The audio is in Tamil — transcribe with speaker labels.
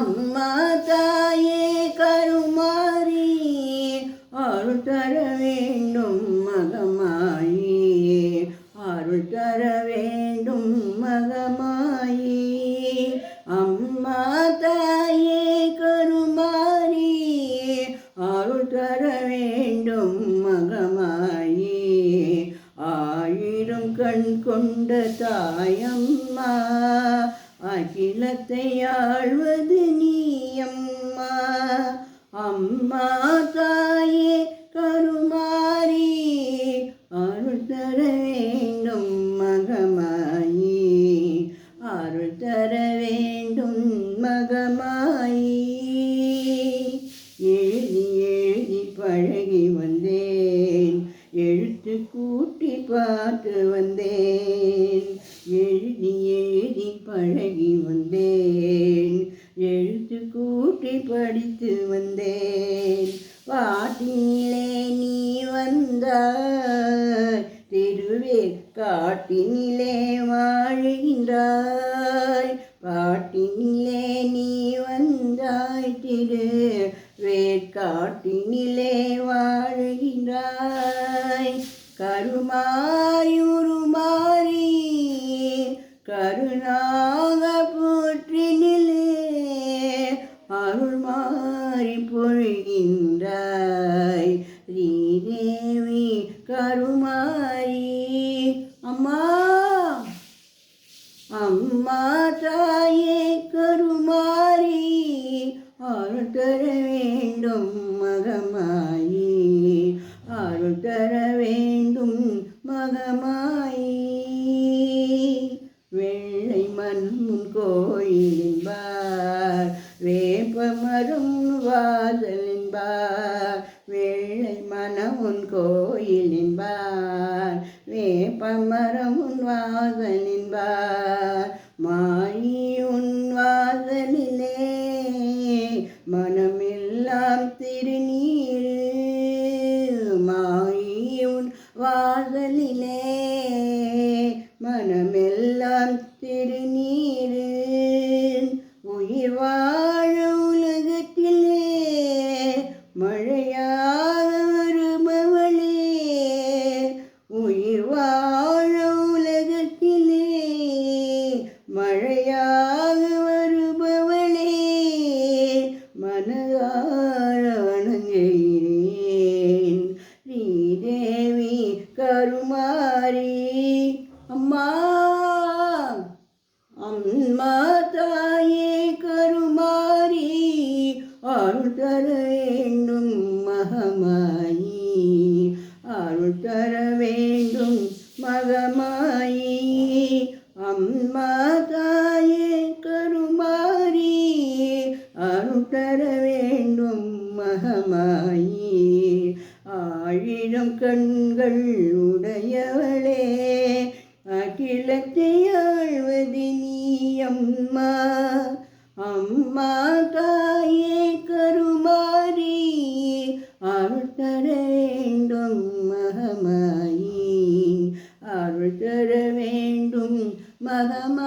Speaker 1: அம்மா தாயே கருமாரி அருள் தர வேண்டும் மகமாயி அருள் தர வேண்டும் மகமாயி அம்மா தாயே கருமாரி அருள் தர வேண்டும் மகமாயி ஆயிரம் கண் கொண்ட தாயம்மா அகிலத்தை ஆழ்வது நீயம்மா அம்மா தாயே கருமாரி அருள் தர வேண்டும் மகமாயி அருள் தர வேண்டும் மகமாயி எழுதி எழுதி பழகி வந்தேன் எழுத்து கூட்டி பார்த்து வந்தேன் எழுதி எழுதி பழகி வந்தேன் எழுத்து கூட்டி படித்து வந்தேன் பாட்டினிலே நீ வந்தாய் திருவேற்காட்டினிலே வாழுகின்றாய் பாட்டினிலே நீ வந்தாய் திருவேற்காட்டினிலே வாழுகின்றாய் கருமாரி உருமாறி கருணாக போற்றினிலே அருள் மாறி பொழிகின்றாய் ஸ்ரீதேவி கருமாரி அம்மா அம்மா தாயே கருமாரி அருள் தர வேண்டும் மகமாயி அருள் தர வேண்டும் மகமாயி வெள்ளை மண்முன் கோயிலின்பார் வேப்பமரம் வாசலின்பார் வெள்ளை மனமுன் கோயிலின்பார் வேப்பமரம் உன் வாசலின்பார் மாயி உன் வாசலிலே மனமெல்லாம் திருநீரு மாயி உன் வாசலிலே மனமெல்லாம் திருநீரு உயிர் வாழ உலகத்திலே மழையாக வருபவளே உயிர் வாழ உலகத்திலே மழையாக வருபவளே மனதார வணங்குகிறேன் ஸ்ரீதேவி கருமாரி அம்மா அம்மா தாயே கருமாரி அருள் தர வேண்டும் மகமாயி அருள் தர வேண்டும் மகமாயி அம்மா தாயே கருமாரி அருள் தர வேண்டும் மகமாயி ஆயிரம் கண்கள் உடையவளே அகிலத்தை ஆழ்வது நீ அம்மா அம்மா தாயே கருமாரி அருள் தர வேண்டும் மகமாயி அருள் தர வேண்டும் மகமாயி